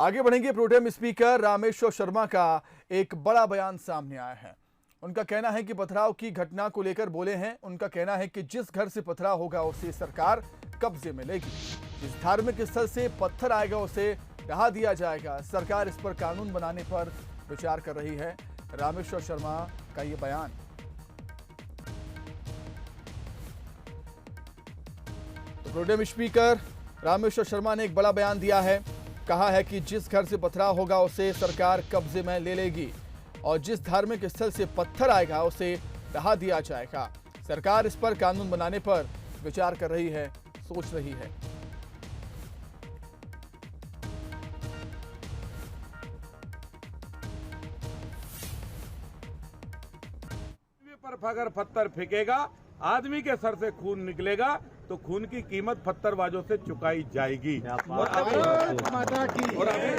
आगे बढ़ेंगे। Pro tem speaker Rameshwar Sharma का एक बड़ा बयान सामने आया है। उनका कहना है कि पथराव की घटना को लेकर बोले हैं। उनका कहना है कि जिस घर से पथराव होगा उसे सरकार कब्जे में लेगी। जिस धार्मिक स्थल से पत्थर आएगा उसे ढहा दिया जाएगा। सरकार इस पर कानून बनाने पर विचार कर रही है। रामेश्वर शर्मा का ये बयान। तो प्रोटेम स्पीकर रामेश्वर शर्मा ने एक बड़ा बयान दिया है। कहा है कि जिस घर से पथराव होगा उसे सरकार कब्जे में ले लेगी और जिस धार्मिक स्थल से पत्थर आएगा उसे ढहा दिया जाएगा। सरकार इस पर कानून बनाने पर विचार कर रही है, सोच रही है। पर अगर पत्थर फेंकेगा, आदमी के सर से खून निकलेगा तो खून की कीमत पत्थरबाजों से चुकाई जाएगी।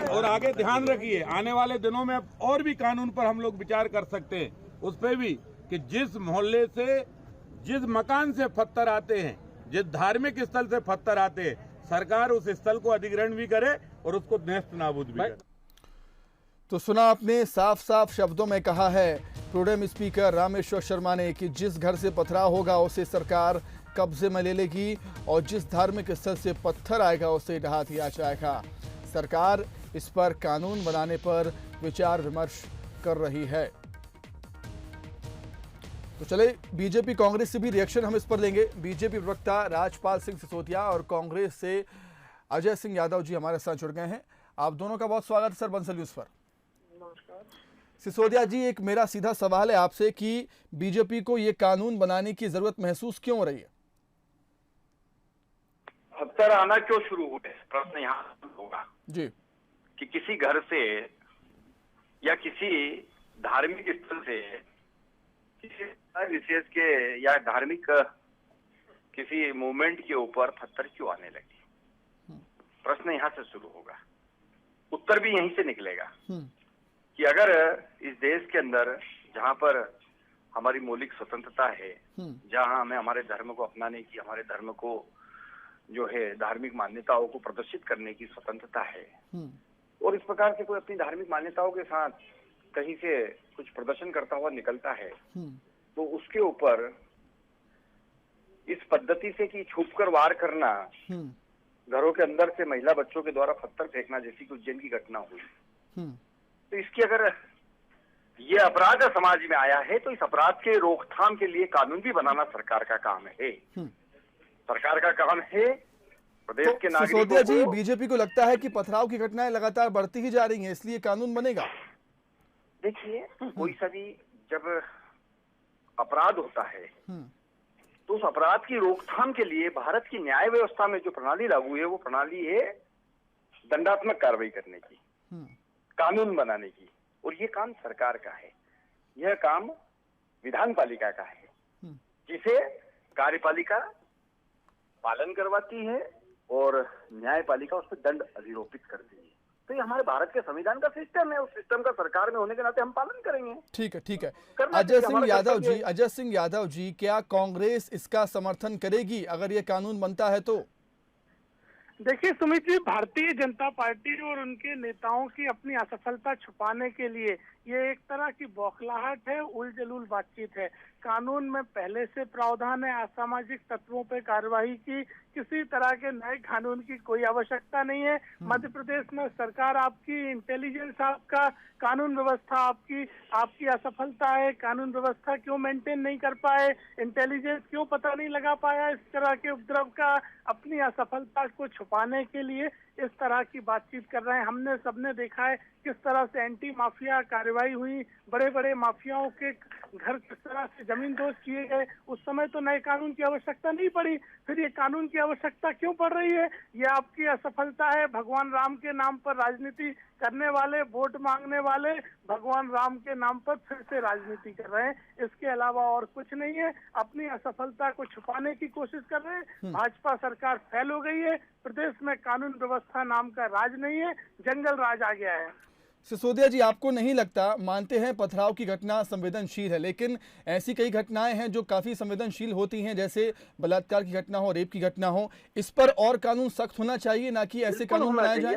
और आगे ध्यान रखिए, आने वाले दिनों में और भी कानून पर हम लोग विचार कर सकते हैं, उस पर भी कि जिस मोहल्ले से, जिस मकान से पत्थर आते हैं, जिस धार्मिक स्थल से पत्थर आते हैं, सरकार उस स्थल को अधिग्रहण भी करे और उसको नेस्त नाबूद भी करे। तो सुना आपने, साफ साफ शब्दों में कहा है प्रोटेम स्पीकर रामेश्वर शर्मा ने कि जिस घर से पथराव होगा उसे सरकार कब्जे में ले लेगी और जिस धार्मिक स्थल से पत्थर आएगा उसे ढहा दिया जाएगा। सरकार इस पर कानून बनाने पर विचार विमर्श कर रही है। तो चले बीजेपी कांग्रेस से भी रिएक्शन हम इस पर लेंगे। बीजेपी प्रवक्ता राजपाल सिंह सिसोदिया और कांग्रेस से अजय सिंह यादव जी हमारे साथ जुड़ गए हैं। आप दोनों का बहुत स्वागत है सर बंसल न्यूज पर। सिसोदिया जी, एक मेरा सीधा सवाल है आपसे कि बीजेपी को ये कानून बनाने की जरूरत महसूस क्यों हो रही है? पत्थर आना क्यों शुरू हुए, प्रश्न यहाँ होगा जी कि किसी घर से या किसी धार्मिक स्थल से, किसी विशेष के या धार्मिक किसी मूवमेंट के ऊपर पत्थर क्यों आने लगे, प्रश्न यहाँ से शुरू होगा। उत्तर भी यहीं से निकलेगा कि अगर इस देश के अंदर जहाँ पर हमारी मौलिक स्वतंत्रता है, जहाँ हमें हमारे धर्म को अपनाने की, हमारे धर्म को जो है धार्मिक मान्यताओं को प्रदर्शित करने की स्वतंत्रता है, और इस प्रकार से कोई अपनी धार्मिक मान्यताओं के साथ कहीं से कुछ प्रदर्शन करता हुआ निकलता है, तो उसके ऊपर इस पद्धति से कि छुपकर वार करना, घरों के अंदर से महिला बच्चों के द्वारा पत्थर फेंकना जैसी कुछ उज्जैन की घटना हुई, तो इसकी अगर ये अपराध समाज में आया है तो इस अपराध के रोकथाम के लिए कानून भी बनाना सरकार का काम है। सरकार का काम है प्रदेश के नागरिकों को। सिसोदिया जी, बीजेपी को लगता है कि पथराव की घटनाएं लगातार बढ़ती ही जा रही हैं, इसलिए कानून बनेगा? देखिए, कोई सा भी जब अपराध होता है तो उस अपराध की रोकथाम के लिए भारत की न्याय व्यवस्था में जो प्रणाली लागू है वो प्रणाली है दंडात्मक कार्रवाई करने की, कानून बनाने की, और ये काम सरकार का है, यह काम विधान पालिका का है, जिसे कार्यपालिका पालन करवाती है और न्यायपालिका उस पर दंड अधिरोपित करती है। तो ये हमारे भारत के संविधान का सिस्टम है, उस सिस्टम का सरकार में होने के नाते हम पालन करेंगे। ठीक है, ठीक है। अजय सिंह यादव जी, क्या कांग्रेस इसका समर्थन करेगी अगर ये कानून बनता है तो? देखिए सुमित जी, भारतीय जनता पार्टी और उनके नेताओं की अपनी असफलता छुपाने के लिए ये एक तरह की बौखलाहट है, उलझुल बातचीत है। कानून में पहले से प्रावधान है असामाजिक तत्वों पे कार्रवाई की, किसी तरह के नए कानून की कोई आवश्यकता नहीं है। मध्य प्रदेश में सरकार आपकी, इंटेलिजेंस आपका, कानून व्यवस्था आपकी असफलता है। कानून व्यवस्था क्यों मेंटेन नहीं कर पाए, इंटेलिजेंस क्यों पता नहीं लगा पाया इस तरह के उपद्रव का, अपनी असफलता को छुपाने के लिए इस तरह की बातचीत कर रहे हैं। हमने सबने देखा है किस तरह से एंटी माफिया कार्रवाई हुई, बड़े बड़े माफियाओं के घर किस तरह से जमीन दोस्त किए गए। उस समय तो नए कानून की आवश्यकता नहीं पड़ी, फिर ये कानून की आवश्यकता क्यों पड़ रही है? ये आपकी असफलता है। भगवान राम के नाम पर राजनीति करने वाले, वोट मांगने वाले भगवान राम के नाम पर फिर से राजनीति कर रहे हैं, इसके अलावा और कुछ नहीं है। अपनी असफलता को छुपाने की कोशिश कर रहे हैं। भाजपा सरकार फेल हो गई है, प्रदेश में कानून व्यवस्था नाम का राज नहीं है, जंगल राज आ गया है। सिसोदिया जी, आपको नहीं लगता, मानते हैं पथराव की घटना संवेदनशील है, लेकिन ऐसी कई घटनाएं हैं जो काफी संवेदनशील होती हैं, जैसे बलात्कार की घटना हो, रेप की घटना हो, इस पर और कानून सख्त होना चाहिए, ना कि ऐसे कानून बनाए जाए?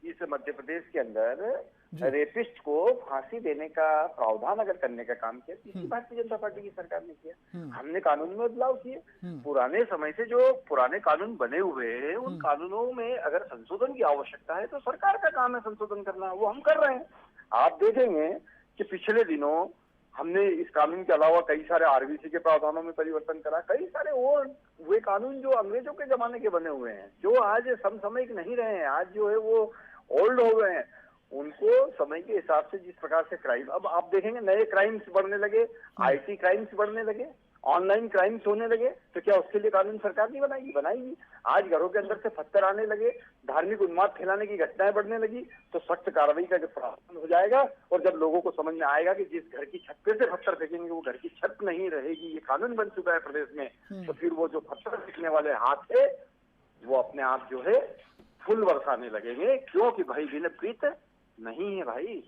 इस मध्य प्रदेश के अंदर रेपिस्ट को फांसी देने का प्रावधान अगर करने का काम किया, इसी भारतीय जनता पार्टी की सरकार ने किया। हमने कानून में बदलाव किए। पुराने समय से जो पुराने कानून बने हुए हैं, उन कानूनों में अगर संशोधन की आवश्यकता है तो सरकार का काम है संशोधन करना, वो हम कर रहे हैं। आप देखेंगे कि पिछले दिनों हमने इस कानून के अलावा कई सारे आरबीसी के प्रावधानों में परिवर्तन करा, कई सारे और वे कानून जो अंग्रेजों के जमाने के बने हुए हैं, जो आज समसामयिक नहीं रहे हैं, आज जो है वो ओल्ड हो गए हैं, उनको समय के हिसाब से जिस प्रकार से क्राइम, अब आप देखेंगे नए क्राइम्स बढ़ने लगे, आईटी क्राइम्स बढ़ने लगे, ऑनलाइन क्राइम्स होने लगे, तो क्या उसके लिए कानून सरकार नहीं बनाएगी? बनाएगी। आज घरों के अंदर से पत्थर आने लगे, धार्मिक उन्माद फैलाने की घटनाएं बढ़ने लगी, तो सख्त कार्रवाई का जो प्रावधान हो जाएगा। और जब लोगों को समझ में आएगा कि जिस घर की छत पे से पत्थर फेंकेंगे वो घर की छत नहीं रहेगी, ये कानून बन चुका है प्रदेश में, तो फिर वो जो पत्थर फेंकने वाले हाथ है वो अपने आप जो है फूल बरसाने लगेंगे, क्योंकि भाई बिन प्रीत नहीं है भाई।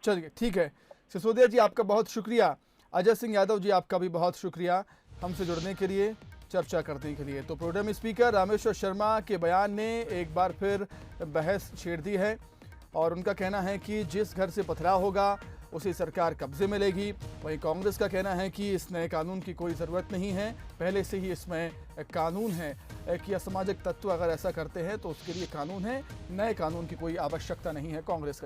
चलिए ठीक है, सिसोदिया जी आपका बहुत शुक्रिया। अजय सिंह यादव जी आपका भी बहुत शुक्रिया हमसे जुड़ने के लिए, चर्चा करने के लिए। तो प्रोटेम स्पीकर रामेश्वर शर्मा के बयान ने एक बार फिर बहस छेड़ दी है और उनका कहना है कि जिस घर से पथराव होगा उसे सरकार कब्जे में लेगी। वहीं कांग्रेस का कहना है कि इस नए कानून की कोई ज़रूरत नहीं है, पहले से ही इसमें कानून है कि असामाजिक तत्व अगर ऐसा करते हैं तो उसके लिए कानून है, नए कानून की कोई आवश्यकता नहीं है। कांग्रेस का